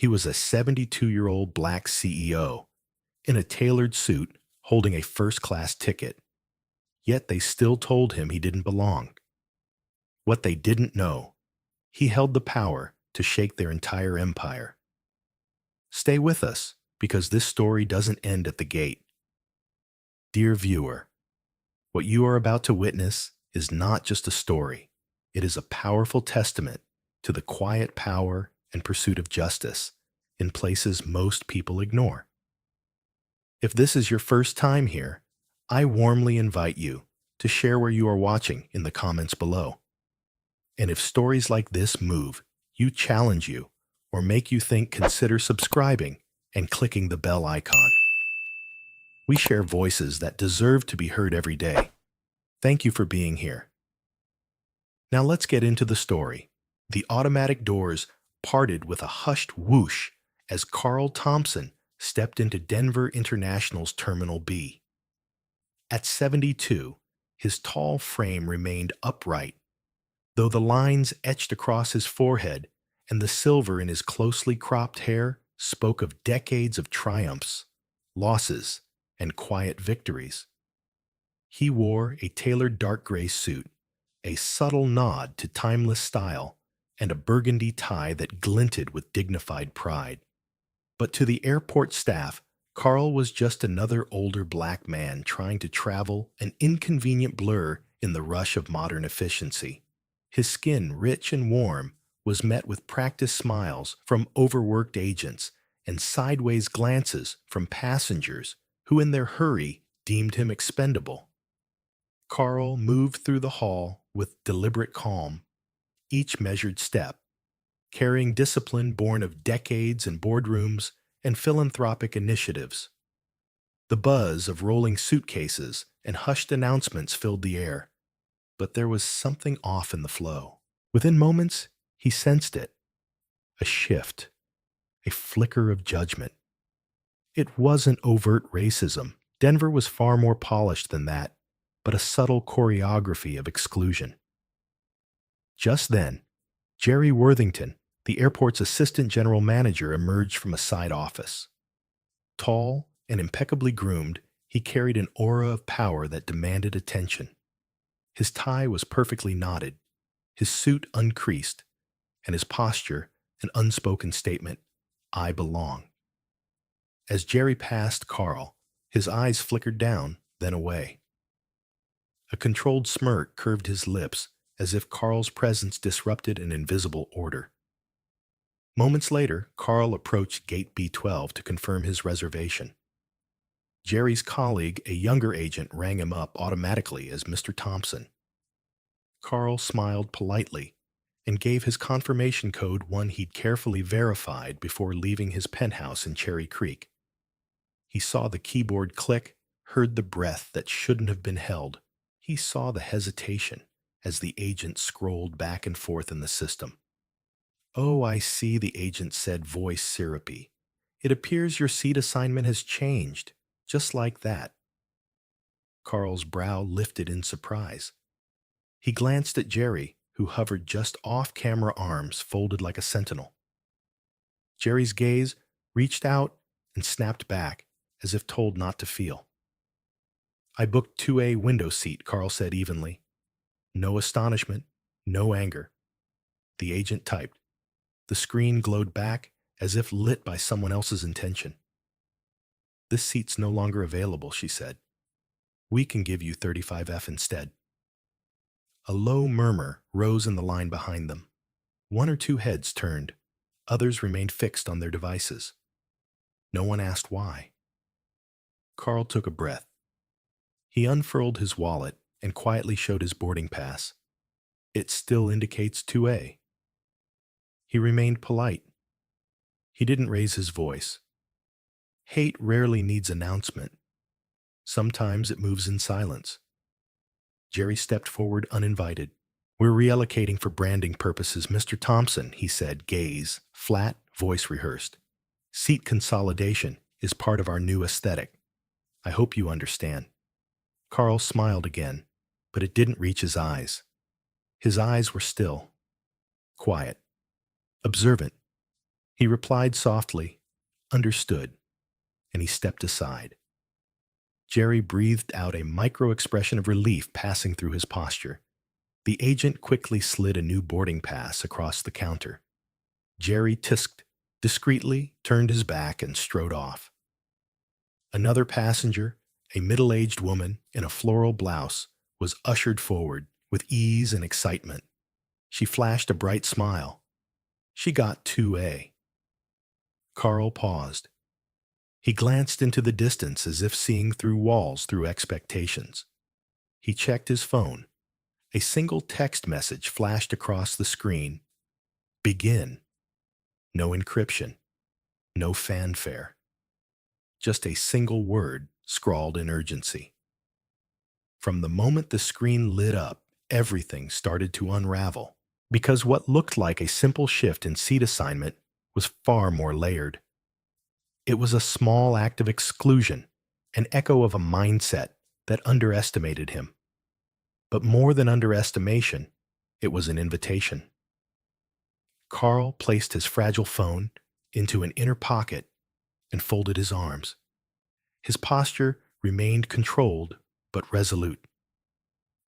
He was a 72-year-old black CEO in a tailored suit holding a first-class ticket. Yet they still told him he didn't belong. What they didn't know, he held the power to shake their entire empire. Stay with us, because this story doesn't end at the gate. Dear viewer, what you are about to witness is not just a story. It is a powerful testament to the quiet power and pursuit of justice in places most people ignore. If this is your first time here, I warmly invite you to share where you are watching in the comments below. And if stories like this move you, challenge you, or make you think, consider subscribing and clicking the bell icon. We share voices that deserve to be heard every day. Thank you for being here. Now let's get into the story. The automatic doors parted with a hushed whoosh as Carl Thompson stepped into Denver International's Terminal B. At 72, his tall frame remained upright, though the lines etched across his forehead and the silver in his closely cropped hair spoke of decades of triumphs, losses, and quiet victories. He wore a tailored dark gray suit, a subtle nod to timeless style, and a burgundy tie that glinted with dignified pride. But to the airport staff, Carl was just another older black man trying to travel, an inconvenient blur in the rush of modern efficiency. His skin, rich and warm, was met with practiced smiles from overworked agents and sideways glances from passengers who in their hurry deemed him expendable. Carl moved through the hall with deliberate calm, each measured step, carrying discipline born of decades in boardrooms and philanthropic initiatives. The buzz of rolling suitcases and hushed announcements filled the air, but there was something off in the flow. Within moments, he sensed it. A shift, a flicker of judgment. It wasn't overt racism. Denver was far more polished than that, but a subtle choreography of exclusion. Just then, Jerry Worthington, the airport's assistant general manager, emerged from a side office. Tall and impeccably groomed, he carried an aura of power that demanded attention. His tie was perfectly knotted, his suit uncreased, and his posture an unspoken statement, "I belong." As Jerry passed Carl, his eyes flickered down, then away. A controlled smirk curved his lips as if Carl's presence disrupted an invisible order. Moments later, Carl approached Gate B12 to confirm his reservation. Jerry's colleague, a younger agent, rang him up automatically as Mr. Thompson. Carl smiled politely and gave his confirmation code, one he'd carefully verified before leaving his penthouse in Cherry Creek. He saw the keyboard click, heard the breath that shouldn't have been held. He saw the hesitation as the agent scrolled back and forth in the system. "Oh, I see," the agent said, voice syrupy. "It appears your seat assignment has changed, just like that." Carl's brow lifted in surprise. He glanced at Jerry, who hovered just off camera, arms folded like a sentinel. Jerry's gaze reached out and snapped back, as if told not to feel. "I booked 2A window seat," Carl said evenly. No astonishment, no anger. The agent typed. The screen glowed back as if lit by someone else's intention. "This seat's no longer available," she said. "We can give you 35F instead." A low murmur rose in the line behind them. One or two heads turned. Others remained fixed on their devices. No one asked why. Carl took a breath. He unfurled his wallet and quietly showed his boarding pass. "It still indicates 2A. He remained polite. He didn't raise his voice. Hate rarely needs announcement. Sometimes it moves in silence. Jerry stepped forward uninvited. "We're reallocating for branding purposes, Mr. Thompson," he said, gaze flat, voice rehearsed. "Seat consolidation is part of our new aesthetic. I hope you understand." Carl smiled again, but it didn't reach his eyes. His eyes were still, quiet, observant. He replied softly, "Understood," and he stepped aside. Jerry breathed out a micro expression of relief passing through his posture. The agent quickly slid a new boarding pass across the counter. Jerry tisked, discreetly turned his back, and strode off. Another passenger, a middle-aged woman in a floral blouse, was ushered forward with ease and excitement. She flashed a bright smile. She got 2A. Carl paused. He glanced into the distance as if seeing through walls through expectations. He checked his phone. A single text message flashed across the screen. Begin. No encryption. No fanfare. Just a single word scrawled in urgency. From the moment the screen lit up, everything started to unravel, because what looked like a simple shift in seat assignment was far more layered. It was a small act of exclusion, an echo of a mindset that underestimated him. But more than underestimation, it was an invitation. Carl placed his fragile phone into an inner pocket and folded his arms. His posture remained controlled but resolute.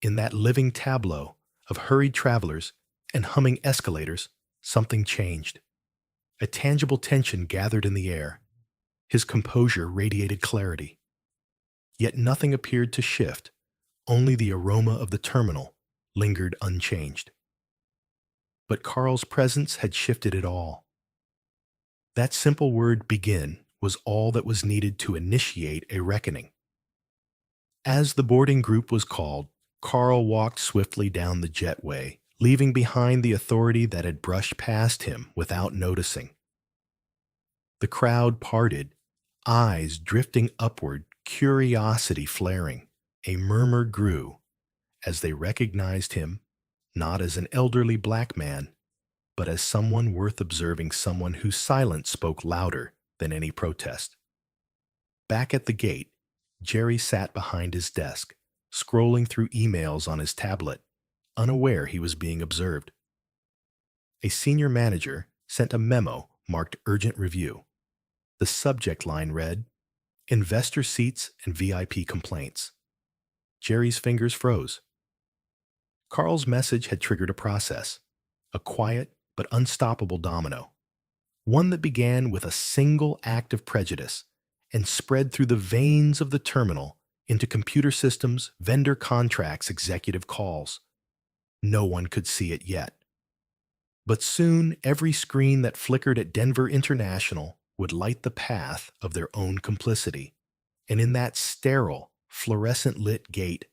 In that living tableau of hurried travelers and humming escalators, something changed. A tangible tension gathered in the air. His composure radiated clarity. Yet nothing appeared to shift, only the aroma of the terminal lingered unchanged. But Carl's presence had shifted it all. That simple word begin was all that was needed to initiate a reckoning. As the boarding group was called, Carl walked swiftly down the jetway, leaving behind the authority that had brushed past him without noticing. The crowd parted, eyes drifting upward, curiosity flaring. A murmur grew as they recognized him, not as an elderly black man, but as someone worth observing, someone whose silence spoke louder than any protest. Back at the gate, Jerry sat behind his desk, scrolling through emails on his tablet, unaware he was being observed. A senior manager sent a memo marked urgent review. The subject line read, "Investor seats and VIP complaints." Jerry's fingers froze. Carl's message had triggered a process, a quiet but unstoppable domino, one that began with a single act of prejudice and spread through the veins of the terminal into computer systems, vendor contracts, executive calls. No one could see it yet. But soon every screen that flickered at Denver International would light the path of their own complicity. And in that sterile, fluorescent-lit gate,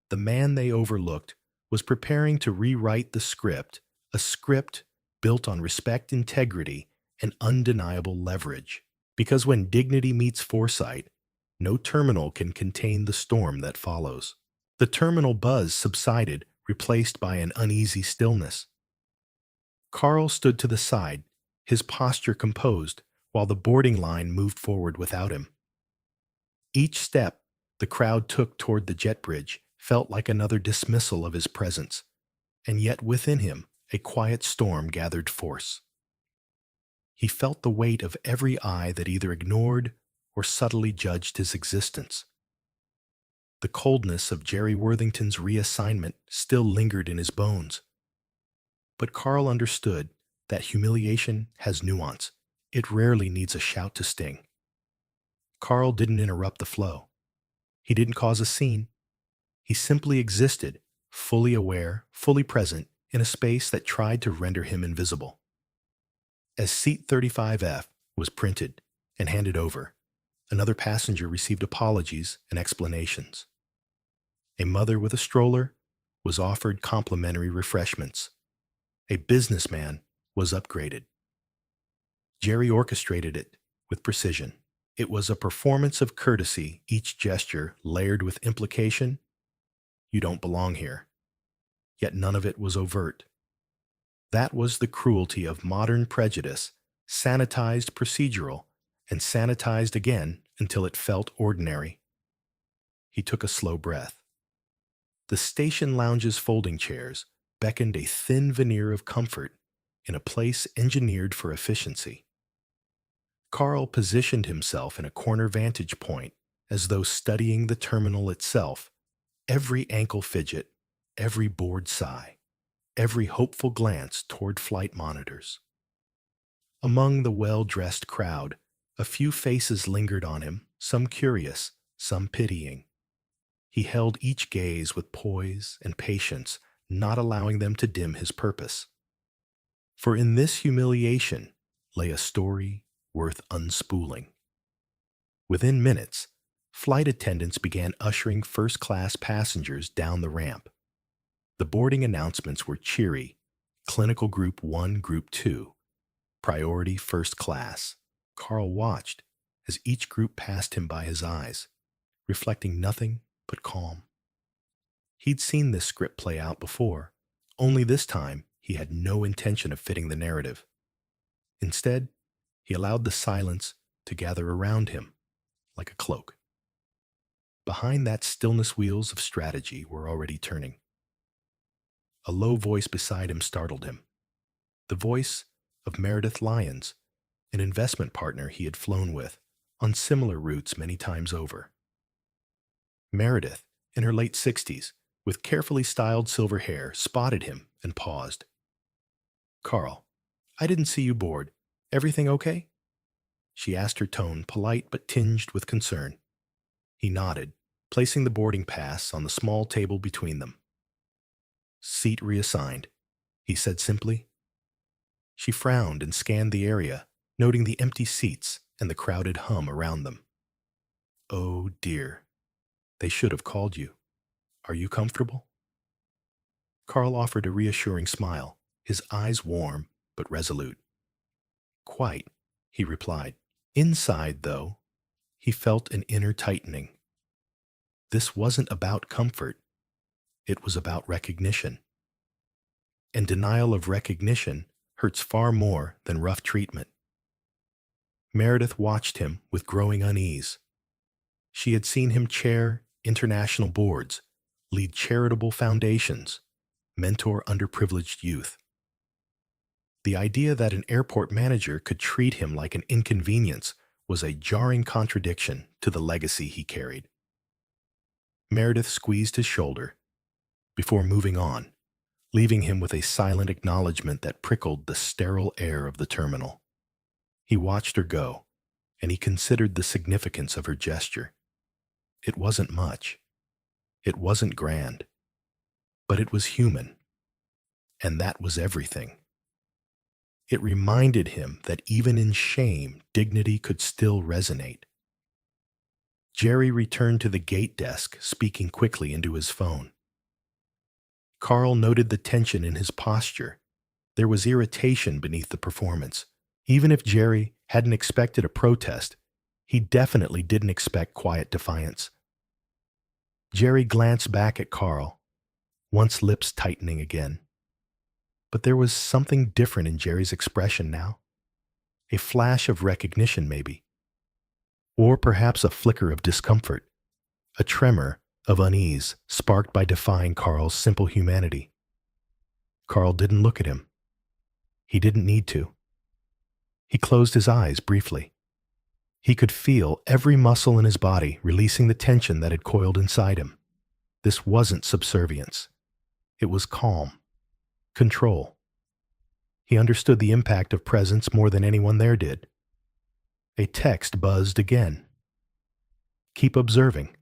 the man they overlooked was preparing to rewrite the script, a script built on respect, integrity, and undeniable leverage. Because when dignity meets foresight, no terminal can contain the storm that follows. The terminal buzz subsided, replaced by an uneasy stillness. Carl stood to the side, his posture composed, while the boarding line moved forward without him. Each step the crowd took toward the jet bridge felt like another dismissal of his presence, and yet within him a quiet storm gathered force. He felt the weight of every eye that either ignored or subtly judged his existence. The coldness of Jerry Worthington's reassignment still lingered in his bones. But Carl understood that humiliation has nuance. It rarely needs a shout to sting. Carl didn't interrupt the flow. He didn't cause a scene. He simply existed, fully aware, fully present, in a space that tried to render him invisible. As Seat 35F was printed and handed over, another passenger received apologies and explanations. A mother with a stroller was offered complimentary refreshments. A businessman was upgraded. Jerry orchestrated it with precision. It was a performance of courtesy, each gesture layered with implication. You don't belong here. Yet none of it was overt. That was the cruelty of modern prejudice, sanitized procedural, and sanitized again until it felt ordinary. He took a slow breath. The station lounge's folding chairs beckoned a thin veneer of comfort in a place engineered for efficiency. Carl positioned himself in a corner vantage point as though studying the terminal itself. Every ankle fidget, every bored sigh, every hopeful glance toward flight monitors. Among the well-dressed crowd, a few faces lingered on him, some curious, some pitying. He held each gaze with poise and patience, not allowing them to dim his purpose. For in this humiliation lay a story worth unspooling. Within minutes, flight attendants began ushering first-class passengers down the ramp. The boarding announcements were cheery: Clinical Group 1, Group 2, Priority First Class. Carl watched as each group passed him by his eyes, reflecting nothing but calm. He'd seen this script play out before, only this time he had no intention of fitting the narrative. Instead, he allowed the silence to gather around him like a cloak. Behind that stillness, wheels of strategy were already turning. A low voice beside him startled him. The voice of Meredith Lyons, an investment partner he had flown with on similar routes many times over. Meredith, in her late 60s, with carefully styled silver hair, spotted him and paused. "Carl, I didn't see you board. Everything okay?" She asked, her tone polite but tinged with concern. He nodded, placing the boarding pass on the small table between them. "Seat reassigned," he said simply. She frowned and scanned the area, noting the empty seats and the crowded hum around them. "Oh dear, they should have called you. Are you comfortable?" Carl offered a reassuring smile, his eyes warm but resolute. "Quite," he replied. Inside, though, he felt an inner tightening. This wasn't about comfort. It was about recognition. And denial of recognition hurts far more than rough treatment. Meredith watched him with growing unease. She had seen him chair international boards, lead charitable foundations, mentor underprivileged youth. The idea that an airport manager could treat him like an inconvenience was a jarring contradiction to the legacy he carried. Meredith squeezed his shoulder before moving on, leaving him with a silent acknowledgement that prickled the sterile air of the terminal. He watched her go, and he considered the significance of her gesture. It wasn't much. It wasn't grand. But it was human. And that was everything. It reminded him that even in shame, dignity could still resonate. Jerry returned to the gate desk, speaking quickly into his phone. Carl noted the tension in his posture. There was irritation beneath the performance. Even if Jerry hadn't expected a protest, he definitely didn't expect quiet defiance. Jerry glanced back at Carl, once lips tightening again. But there was something different in Jerry's expression now. A flash of recognition, maybe. Or perhaps a flicker of discomfort, a tremor of unease sparked by defying Carl's simple humanity. Carl didn't look at him. He didn't need to. He closed his eyes briefly. He could feel every muscle in his body releasing the tension that had coiled inside him. This wasn't subservience. It was calm. Control. He understood the impact of presence more than anyone there did. A text buzzed again. "Keep observing."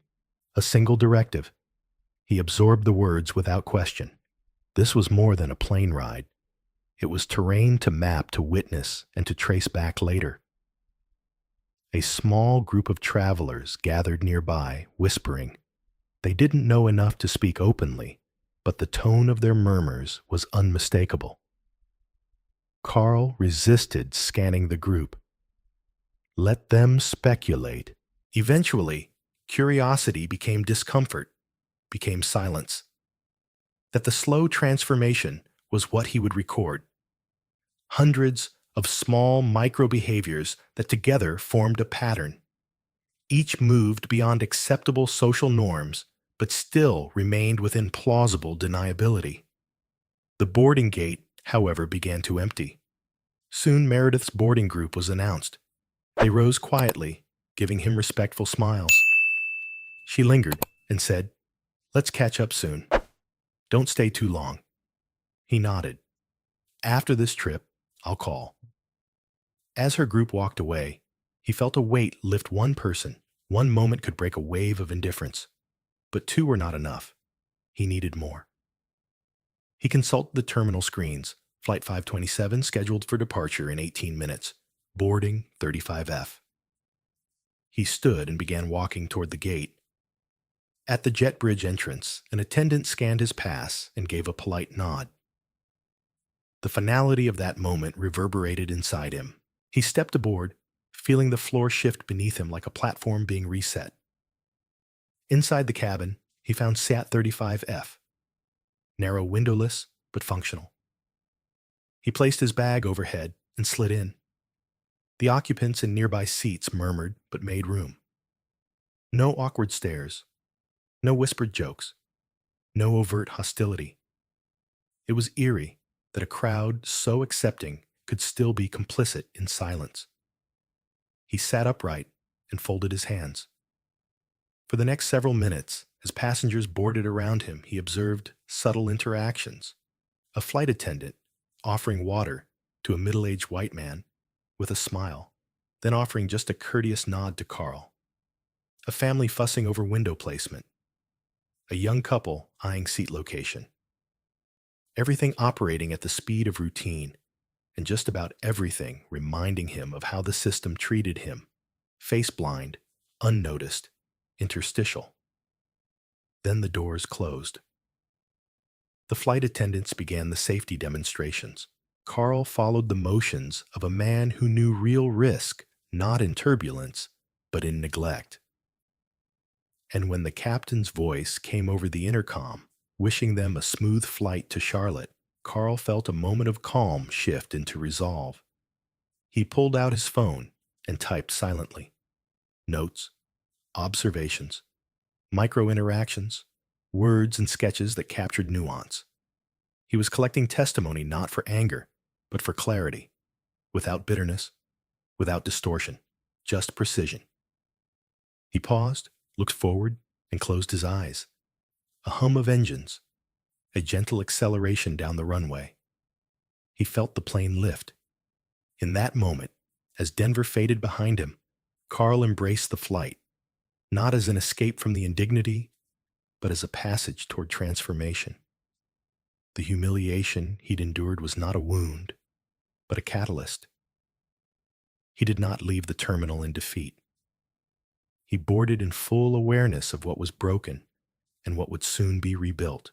A single directive. He absorbed the words without question. This was more than a plane ride. It was terrain to map, to witness, and to trace back later. A small group of travelers gathered nearby, whispering. They didn't know enough to speak openly, but the tone of their murmurs was unmistakable. Carl resisted scanning the group. Let them speculate. Eventually, curiosity became discomfort, became silence. That the slow transformation was what he would record. Hundreds of small micro-behaviors that together formed a pattern. Each moved beyond acceptable social norms, but still remained within plausible deniability. The boarding gate, however, began to empty. Soon Meredith's boarding group was announced. They rose quietly, giving him respectful smiles. She lingered and said, "Let's catch up soon. Don't stay too long." He nodded. "After this trip, I'll call." As her group walked away, he felt a weight lift one person. One moment could break a wave of indifference, but two were not enough. He needed more. He consulted the terminal screens. Flight 527 scheduled for departure in 18 minutes. Boarding 35F. He stood and began walking toward the gate. At the jet bridge entrance, an attendant scanned his pass and gave a polite nod. The finality of that moment reverberated inside him. He stepped aboard, feeling the floor shift beneath him like a platform being reset. Inside the cabin, he found SAT 35F, narrow windowless but functional. He placed his bag overhead and slid in. The occupants in nearby seats murmured but made room. No awkward stares, no whispered jokes, no overt hostility. It was eerie that a crowd so accepting could still be complicit in silence. He sat upright and folded his hands. For the next several minutes, as passengers boarded around him, he observed subtle interactions. A flight attendant offering water to a middle-aged white man with a smile, then offering just a courteous nod to Carl. A family fussing over window placement. A young couple eyeing seat location. Everything operating at the speed of routine, and just about everything reminding him of how the system treated him, face-blind, unnoticed, interstitial. Then the doors closed. The flight attendants began the safety demonstrations. Carl followed the motions of a man who knew real risk, not in turbulence, but in neglect. And when the captain's voice came over the intercom, wishing them a smooth flight to Charlotte, Carl felt a moment of calm shift into resolve. He pulled out his phone and typed silently. Notes, observations, micro-interactions, words and sketches that captured nuance. He was collecting testimony not for anger, but for clarity, without bitterness, without distortion, just precision. He paused, looked forward, and closed his eyes. A hum of engines, a gentle acceleration down the runway. He felt the plane lift. In that moment, as Denver faded behind him, Carl embraced the flight, not as an escape from the indignity, but as a passage toward transformation. The humiliation he'd endured was not a wound, but a catalyst. He did not leave the terminal in defeat. He boarded in full awareness of what was broken and what would soon be rebuilt.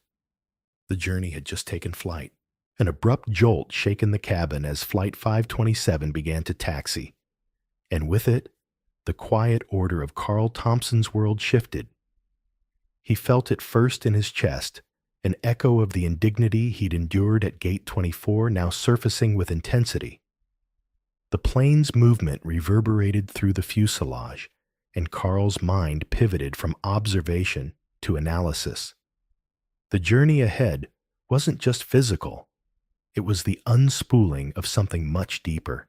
The journey had just taken flight. An abrupt jolt shaken the cabin as Flight 527 began to taxi, and with it, the quiet order of Carl Thompson's world shifted. He felt it first in his chest, an echo of the indignity he'd endured at Gate 24 now surfacing with intensity. The plane's movement reverberated through the fuselage, and Carl's mind pivoted from observation to analysis. The journey ahead wasn't just physical, it was the unspooling of something much deeper.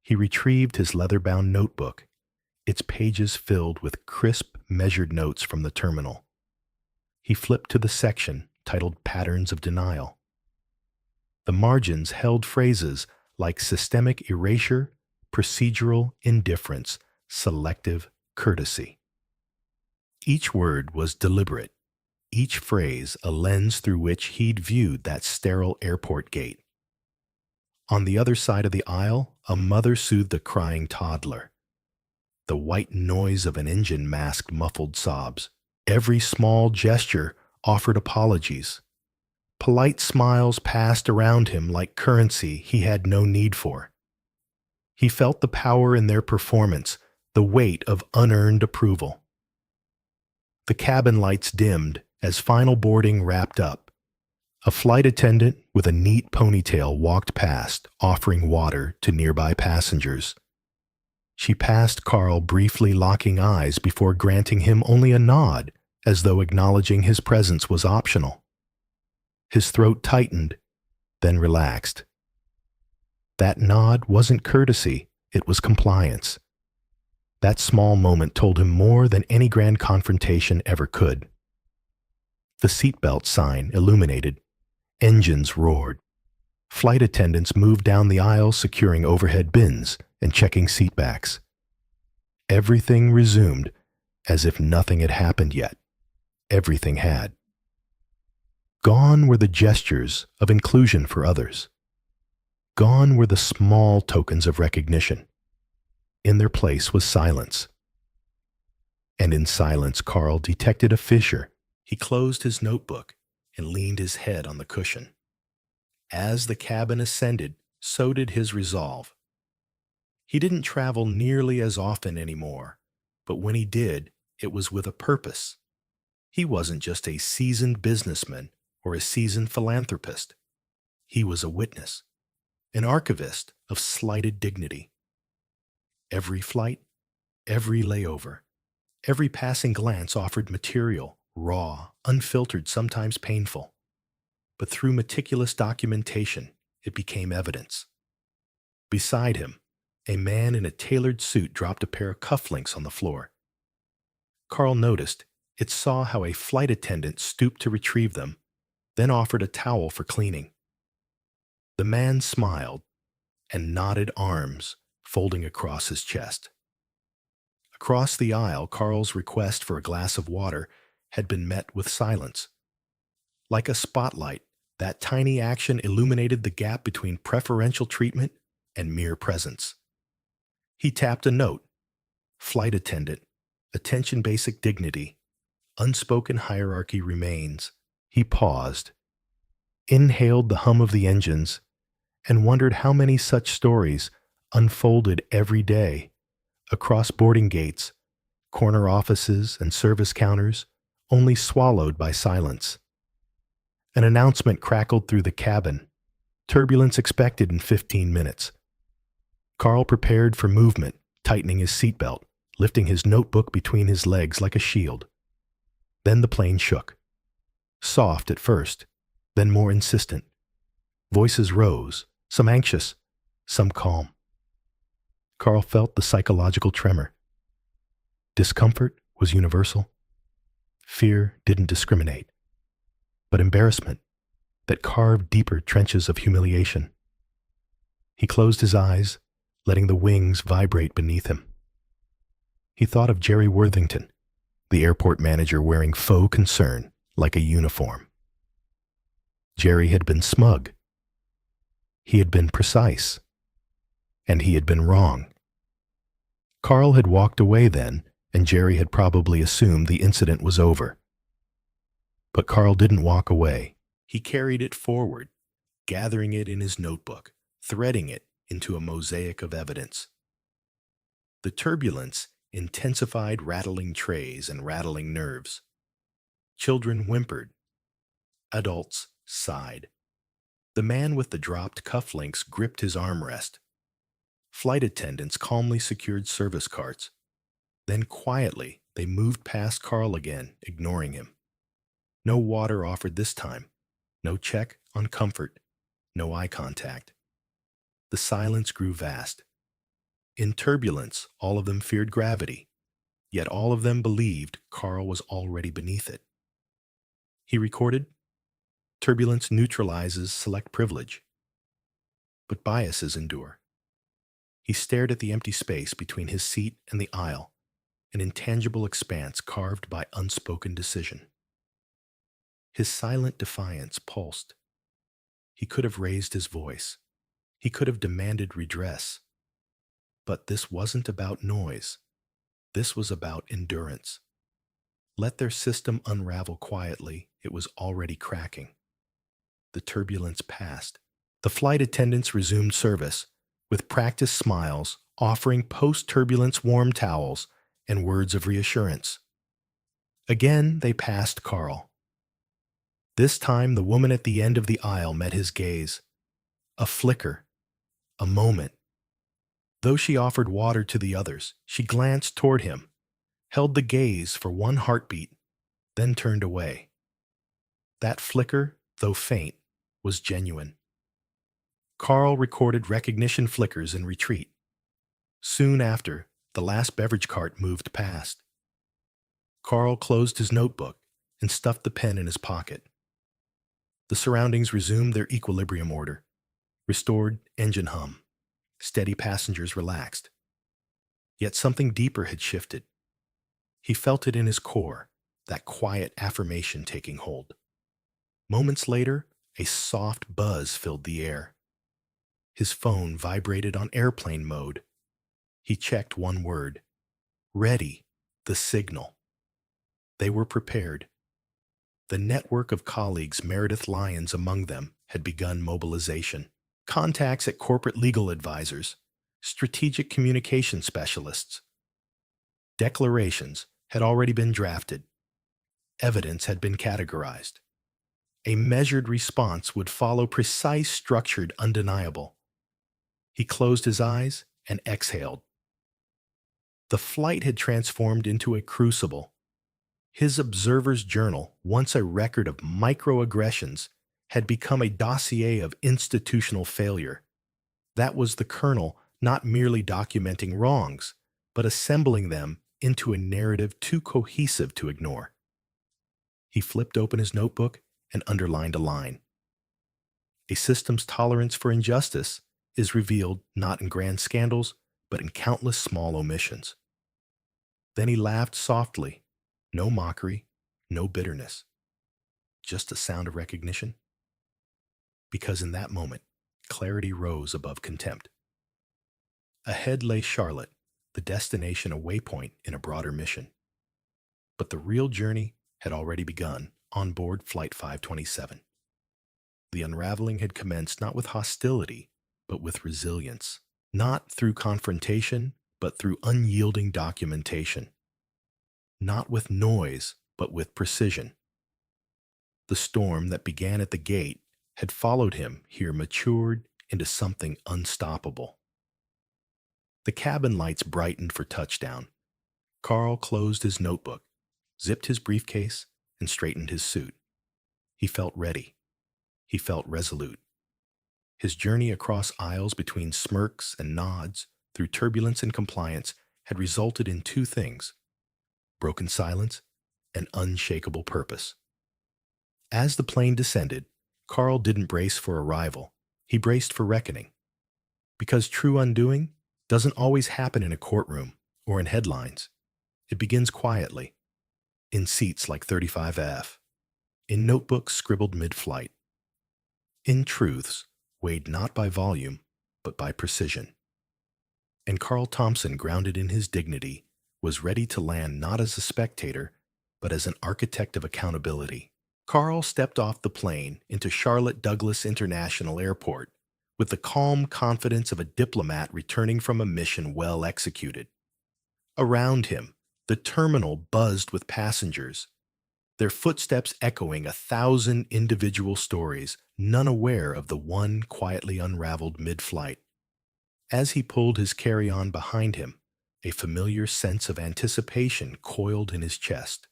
He retrieved his leather-bound notebook, its pages filled with crisp, measured notes from the terminal. He flipped to the section titled Patterns of Denial. The margins held phrases like systemic erasure, procedural indifference, selective courtesy. Each word was deliberate, each phrase a lens through which he'd viewed that sterile airport gate. On the other side of the aisle, a mother soothed a crying toddler. The white noise of an engine masked muffled sobs. Every small gesture offered apologies. Polite smiles passed around him like currency he had no need for. He felt the power in their performance, the weight of unearned approval. The cabin lights dimmed as final boarding wrapped up. A flight attendant with a neat ponytail walked past, offering water to nearby passengers. She passed Carl, briefly locking eyes before granting him only a nod, as though acknowledging his presence was optional. His throat tightened, then relaxed. That nod wasn't courtesy, It was compliance. That small moment told him more than any grand confrontation ever could. The seatbelt sign illuminated. Engines roared. Flight attendants moved down the aisle securing overhead bins and checking seatbacks. Everything resumed as if nothing had happened yet. Everything had. Gone were the gestures of inclusion for others. Gone were the small tokens of recognition. In their place was silence. And in silence, Carl detected a fissure. He closed his notebook and leaned his head on the cushion. As the cabin ascended, so did his resolve. He didn't travel nearly as often anymore, but when he did, it was with a purpose. He wasn't just a seasoned businessman or a seasoned philanthropist. He was a witness, an archivist of slighted dignity. Every flight, every layover, every passing glance offered material, raw, unfiltered, sometimes painful. But through meticulous documentation, it became evidence. Beside him, a man in a tailored suit dropped a pair of cufflinks on the floor. Carl noticed it saw how a flight attendant stooped to retrieve them, then offered a towel for cleaning. The man smiled and nodded, arms folding across his chest. Across the aisle, Carl's request for a glass of water had been met with silence. Like a spotlight, that tiny action illuminated the gap between preferential treatment and mere presence. He tapped a note. Flight attendant, attention, basic dignity, unspoken hierarchy remains. He paused, inhaled the hum of the engines, and wondered how many such stories unfolded every day across boarding gates, corner offices, and service counters, only swallowed by silence. An announcement crackled through the cabin. Turbulence expected in 15 minutes. Carl prepared for movement, tightening his seatbelt, lifting his notebook between his legs like a shield. Then the plane shook. Soft at first, then more insistent. Voices rose, some anxious, some calm. Carl felt the psychological tremor. Discomfort was universal. Fear didn't discriminate. But embarrassment, that carved deeper trenches of humiliation. He closed his eyes, letting the wings vibrate beneath him. He thought of Jerry Worthington, the airport manager wearing faux concern like a uniform. Jerry had been smug. He had been precise. And he had been wrong. Carl had walked away then, and Jerry had probably assumed the incident was over. But Carl didn't walk away. He carried it forward, gathering it in his notebook, threading it into a mosaic of evidence. The turbulence intensified rattling trays and rattling nerves. Children whimpered. Adults sighed. The man with the dropped cufflinks gripped his armrest. Flight attendants calmly secured service carts. Then quietly, they moved past Carl again, ignoring him. No water offered this time. No check on comfort. No eye contact. The silence grew vast. In turbulence, all of them feared gravity, yet all of them believed Carl was already beneath it. He recorded, "Turbulence neutralizes select privilege, but biases endure." He stared at the empty space between his seat and the aisle, an intangible expanse carved by unspoken decision. His silent defiance pulsed. He could have raised his voice. He could have demanded redress. But this wasn't about noise. This was about endurance. Let their system unravel quietly. It was already cracking. The turbulence passed. The flight attendants resumed service, with practiced smiles, offering post-turbulence warm towels and words of reassurance. Again, they passed Carl. This time, the woman at the end of the aisle met his gaze. A flicker, a moment. Though she offered water to the others, she glanced toward him, held the gaze for one heartbeat, then turned away. That flicker, though faint, was genuine. Carl recorded recognition flickers in retreat. Soon after, the last beverage cart moved past. Carl closed his notebook and stuffed the pen in his pocket. The surroundings resumed their equilibrium order. Restored engine hum. Steady passengers relaxed. Yet something deeper had shifted. He felt it in his core, that quiet affirmation taking hold. Moments later, a soft buzz filled the air. His phone vibrated on airplane mode. He checked one word. Ready, the signal. They were prepared. The network of colleagues, Meredith Lyons among them, had begun mobilization. Contacts at corporate legal advisors, strategic communication specialists. Declarations had already been drafted. Evidence had been categorized. A measured response would follow, precise, structured, undeniable. He closed his eyes and exhaled. The flight had transformed into a crucible. His observer's journal, once a record of microaggressions, had become a dossier of institutional failure. That was the colonel not merely documenting wrongs, but assembling them into a narrative too cohesive to ignore. He flipped open his notebook and underlined a line. A system's tolerance for injustice is revealed not in grand scandals, but in countless small omissions. Then he laughed softly. No mockery, no bitterness. Just a sound of recognition. Because in that moment, clarity rose above contempt. Ahead lay Charlotte, the destination, a waypoint in a broader mission. But the real journey had already begun on board Flight 527. The unraveling had commenced not with hostility, but with resilience. Not through confrontation, but through unyielding documentation. Not with noise, but with precision. The storm that began at the gate had followed him here, matured into something unstoppable. The cabin lights brightened for touchdown. Carl closed his notebook, zipped his briefcase, and straightened his suit. He felt ready. He felt resolute. His journey across aisles between smirks and nods, through turbulence and compliance, had resulted in two things: broken silence and unshakable purpose. As the plane descended, Carl didn't brace for arrival. He braced for reckoning. Because true undoing doesn't always happen in a courtroom or in headlines. It begins quietly, in seats like 35F, in notebooks scribbled mid-flight, in truths weighed not by volume, but by precision. And Carl Thompson, grounded in his dignity, was ready to land not as a spectator, but as an architect of accountability. Carl stepped off the plane into Charlotte Douglas International Airport with the calm confidence of a diplomat returning from a mission well executed. Around him, the terminal buzzed with passengers, their footsteps echoing 1,000 individual stories, none aware of the one quietly unraveled mid-flight. As he pulled his carry-on behind him, a familiar sense of anticipation coiled in his chest.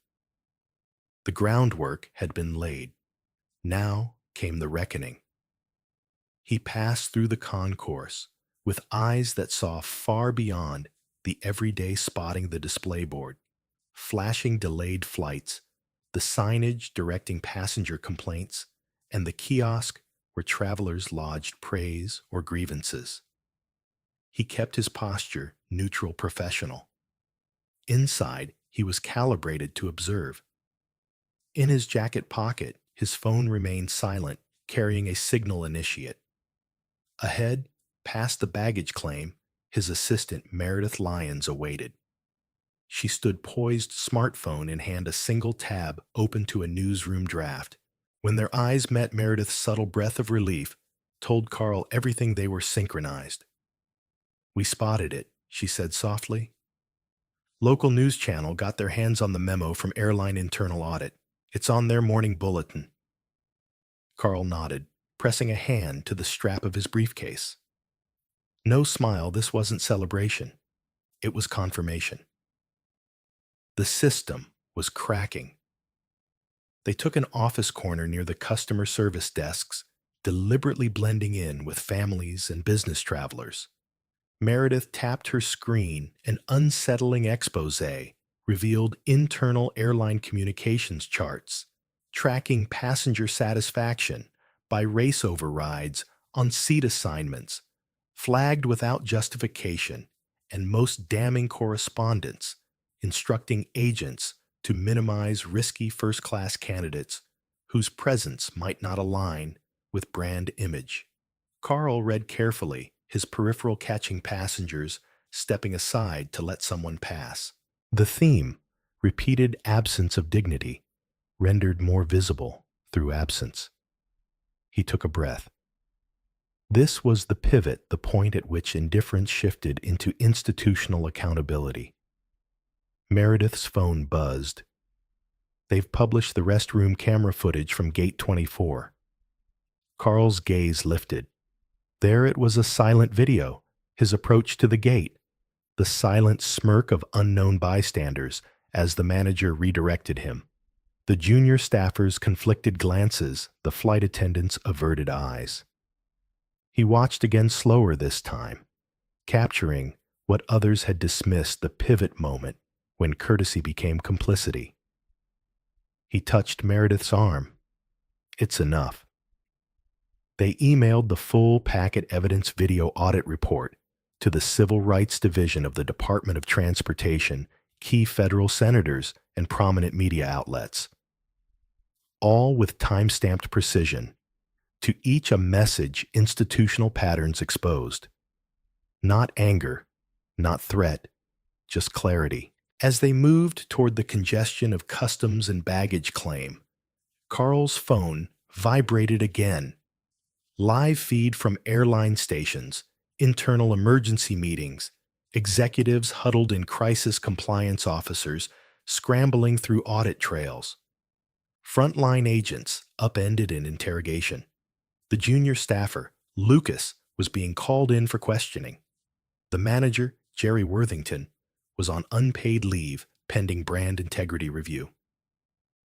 The groundwork had been laid. Now came the reckoning. He passed through the concourse with eyes that saw far beyond the everyday, spotting the display board, flashing delayed flights, the signage directing passenger complaints, and the kiosk where travelers lodged praise or grievances. He kept his posture neutral, professional. Inside, he was calibrated to observe. In his jacket pocket, his phone remained silent, carrying a signal initiate. Ahead, past the baggage claim, his assistant Meredith Lyons awaited. She stood poised, smartphone in hand, a single tab open to a newsroom draft. When their eyes met, Meredith's subtle breath of relief told Carl everything. They were synchronized. "We spotted it," she said softly. "Local news channel got their hands on the memo from airline internal audit. It's on their morning bulletin." Carl nodded, pressing a hand to the strap of his briefcase. No smile, this wasn't celebration. It was confirmation. The system was cracking. They took an office corner near the customer service desks, deliberately blending in with families and business travelers. Meredith tapped her screen. An unsettling expose revealed internal airline communications charts, tracking passenger satisfaction by race overrides on seat assignments, flagged without justification, and most damning correspondence, instructing agents to minimize risky first-class candidates whose presence might not align with brand image. Carl read carefully, his peripheral catching passengers stepping aside to let someone pass. The theme, repeated absence of dignity, rendered more visible through absence. He took a breath. This was the pivot, the point at which indifference shifted into institutional accountability. Meredith's phone buzzed. They've published the restroom camera footage from Gate 24. Carl's gaze lifted. There it was, a silent video, his approach to the gate, the silent smirk of unknown bystanders as the manager redirected him, the junior staffers' conflicted glances, the flight attendants' averted eyes. He watched again, slower this time, capturing what others had dismissed, the pivot moment when courtesy became complicity. He touched Meredith's arm. It's enough. They emailed the full packet evidence video audit report to the Civil Rights Division of the Department of Transportation, key federal senators, and prominent media outlets. All with time-stamped precision. To each a message, institutional patterns exposed. Not anger, not threat, just clarity. As they moved toward the congestion of customs and baggage claim, Carl's phone vibrated again. Live feed from airline stations, internal emergency meetings, executives huddled in crisis compliance officers scrambling through audit trails. Frontline agents upended in interrogation. The junior staffer, Lucas, was being called in for questioning. The manager, Jerry Worthington, was on unpaid leave pending brand integrity review.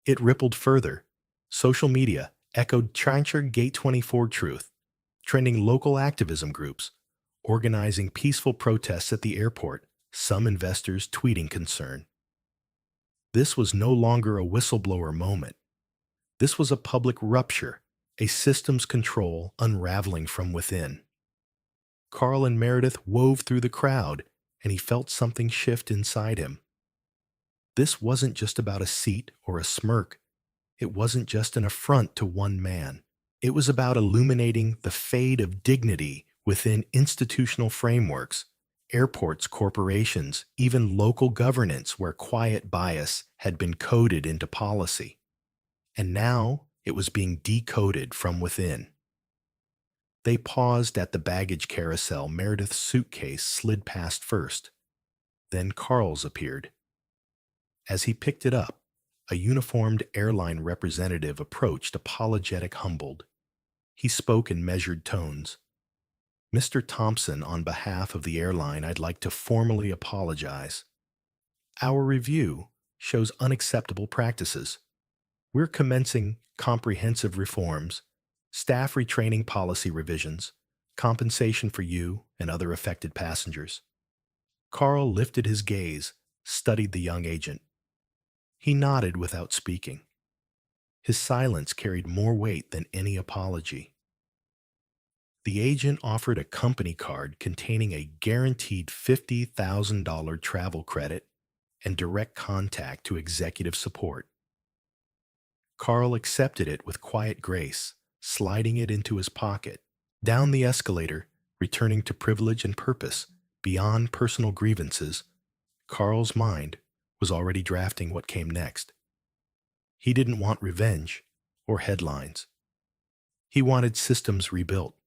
It rippled further. Social media echoed Trencher Gate 24 truth, trending local activism groups, organizing peaceful protests at the airport, some investors tweeting concern. This was no longer a whistleblower moment. This was a public rupture, a systems control unraveling from within. Carl and Meredith wove through the crowd, and he felt something shift inside him. This wasn't just about a seat or a smirk. It wasn't just an affront to one man. It was about illuminating the fade of dignity within institutional frameworks, airports, corporations, even local governance where quiet bias had been coded into policy. And now it was being decoded from within. They paused at the baggage carousel. Meredith's suitcase slid past first. Then Carl's appeared. As he picked it up, a uniformed airline representative approached, apologetic, humbled. He spoke in measured tones. "Mr. Thompson, on behalf of the airline, I'd like to formally apologize. Our review shows unacceptable practices. We're commencing comprehensive reforms, staff retraining policy revisions, compensation for you and other affected passengers." Carl lifted his gaze, studied the young agent. He nodded without speaking. His silence carried more weight than any apology. The agent offered a company card containing a guaranteed $50,000 travel credit and direct contact to executive support. Carl accepted it with quiet grace, sliding it into his pocket. Down the escalator, returning to privilege and purpose, beyond personal grievances, Carl's mind was already drafting what came next. He didn't want revenge or headlines. He wanted systems rebuilt.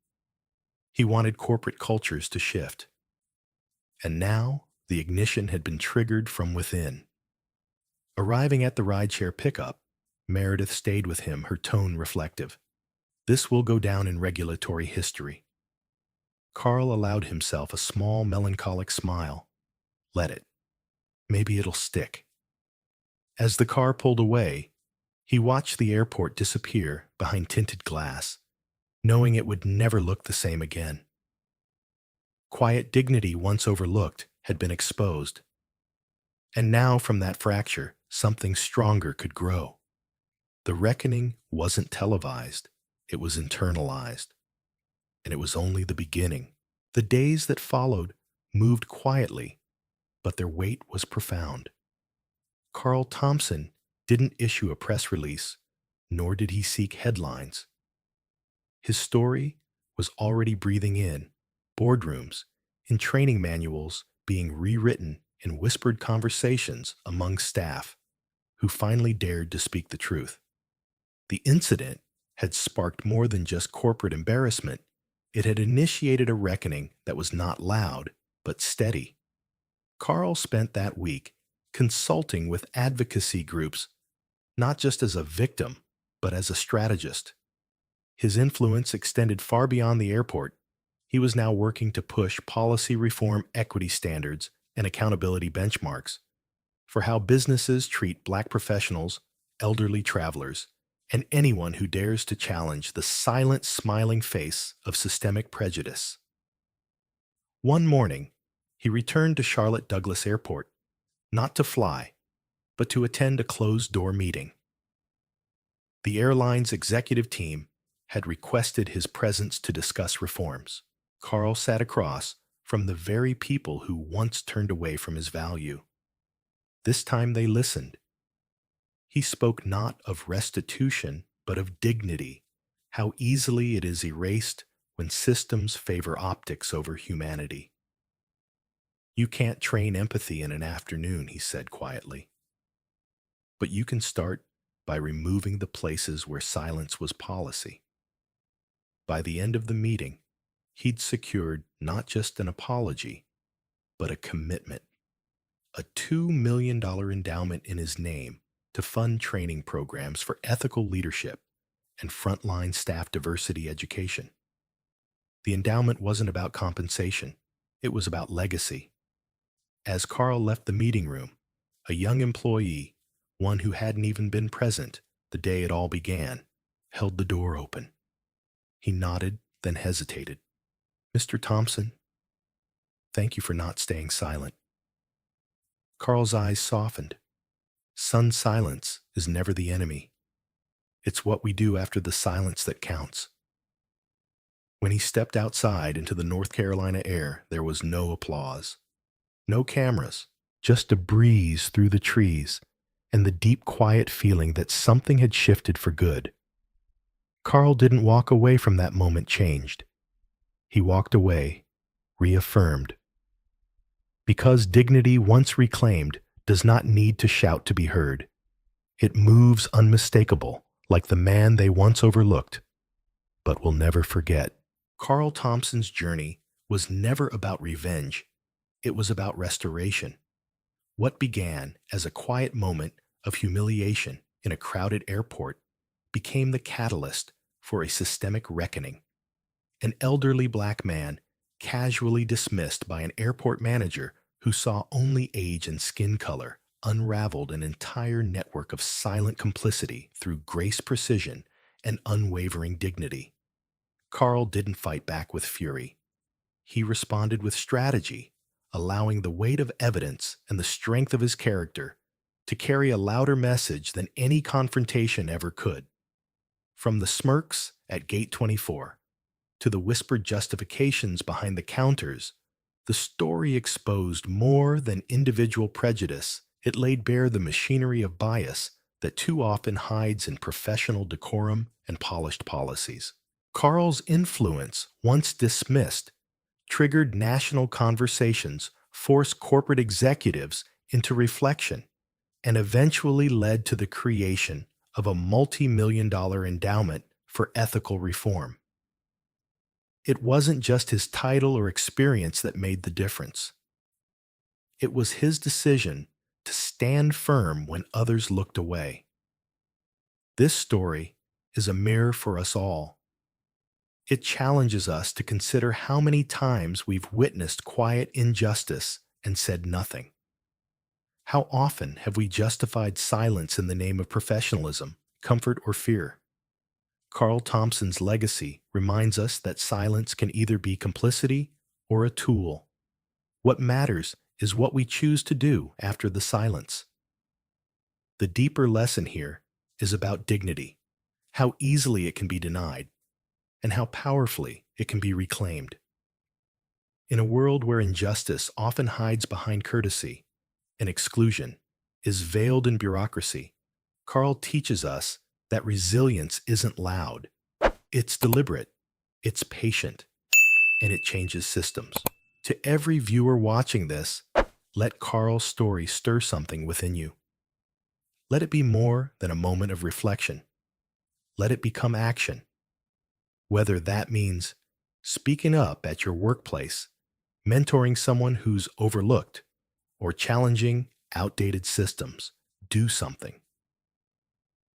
He wanted corporate cultures to shift. And now the ignition had been triggered from within. Arriving at the rideshare pickup, Meredith stayed with him, her tone reflective. "This will go down in regulatory history." Carl allowed himself a small, melancholic smile. Let it. Maybe it'll stick. As the car pulled away, he watched the airport disappear behind tinted glass, knowing it would never look the same again. Quiet dignity once overlooked had been exposed. And now from that fracture, something stronger could grow. The reckoning wasn't televised, it was internalized. And it was only the beginning. The days that followed moved quietly, but their weight was profound. Carl Thompson didn't issue a press release, nor did he seek headlines. His story was already breathing in boardrooms, in training manuals being rewritten in whispered conversations among staff who finally dared to speak the truth. The incident had sparked more than just corporate embarrassment. It had initiated a reckoning that was not loud, but steady. Carl spent that week consulting with advocacy groups, not just as a victim, but as a strategist. His influence extended far beyond the airport. He was now working to push policy reform, equity standards, and accountability benchmarks for how businesses treat Black professionals, elderly travelers, and anyone who dares to challenge the silent, smiling face of systemic prejudice. One morning, he returned to Charlotte Douglas Airport, not to fly, but to attend a closed-door meeting. The airline's executive team had requested his presence to discuss reforms. Carl sat across from the very people who once turned away from his value. This time they listened. He spoke not of restitution, but of dignity, how easily it is erased when systems favor optics over humanity. You can't train empathy in an afternoon, he said quietly. But you can start by removing the places where silence was policy. By the end of the meeting, he'd secured not just an apology, but a commitment, a $2 million endowment in his name to fund training programs for ethical leadership and frontline staff diversity education. The endowment wasn't about compensation, it was about legacy. As Carl left the meeting room, a young employee, one who hadn't even been present the day it all began, held the door open. He nodded, then hesitated. "Mr. Thompson, thank you for not staying silent." Carl's eyes softened. Sun silence is never the enemy. It's what we do after the silence that counts. When he stepped outside into the North Carolina air, there was no applause. No cameras, just a breeze through the trees and the deep quiet feeling that something had shifted for good. Carl didn't walk away from that moment changed. He walked away, reaffirmed. Because dignity once reclaimed does not need to shout to be heard. It moves unmistakable, like the man they once overlooked, but will never forget. Carl Thompson's journey was never about revenge. It was about restoration. What began as a quiet moment of humiliation in a crowded airport became the catalyst for a systemic reckoning. An elderly Black man casually dismissed by an airport manager who saw only age and skin color unraveled an entire network of silent complicity through grace, precision, and unwavering dignity. Carl didn't fight back with fury. He responded with strategy, allowing the weight of evidence and the strength of his character to carry a louder message than any confrontation ever could. From the smirks at Gate 24 to the whispered justifications behind the counters, the story exposed more than individual prejudice. It laid bare the machinery of bias that too often hides in professional decorum and polished policies. Carl's influence, once dismissed, triggered national conversations, forced corporate executives into reflection, and eventually led to the creation of a multi-million-dollar endowment for ethical reform. It wasn't just his title or experience that made the difference. It was his decision to stand firm when others looked away. This story is a mirror for us all. It challenges us to consider how many times we've witnessed quiet injustice and said nothing. How often have we justified silence in the name of professionalism, comfort, or fear? Carl Thompson's legacy reminds us that silence can either be complicity or a tool. What matters is what we choose to do after the silence. The deeper lesson here is about dignity, how easily it can be denied, and how powerfully it can be reclaimed. In a world where injustice often hides behind courtesy and exclusion is veiled in bureaucracy, Carl teaches us that resilience isn't loud. It's deliberate, it's patient, and it changes systems. To every viewer watching this, let Carl's story stir something within you. Let it be more than a moment of reflection. Let it become action. Whether that means speaking up at your workplace, mentoring someone who's overlooked, or challenging outdated systems, do something.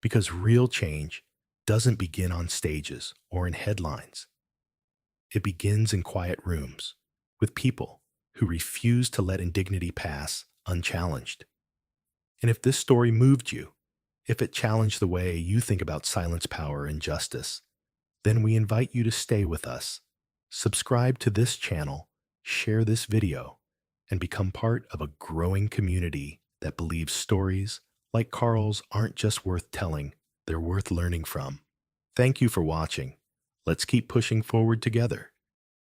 Because real change doesn't begin on stages or in headlines. It begins in quiet rooms with people who refuse to let indignity pass unchallenged. And if this story moved you, if it challenged the way you think about silence, power, and justice, then we invite you to stay with us. Subscribe to this channel, share this video, and become part of a growing community that believes stories like Carl's aren't just worth telling, they're worth learning from. Thank you for watching. Let's keep pushing forward together.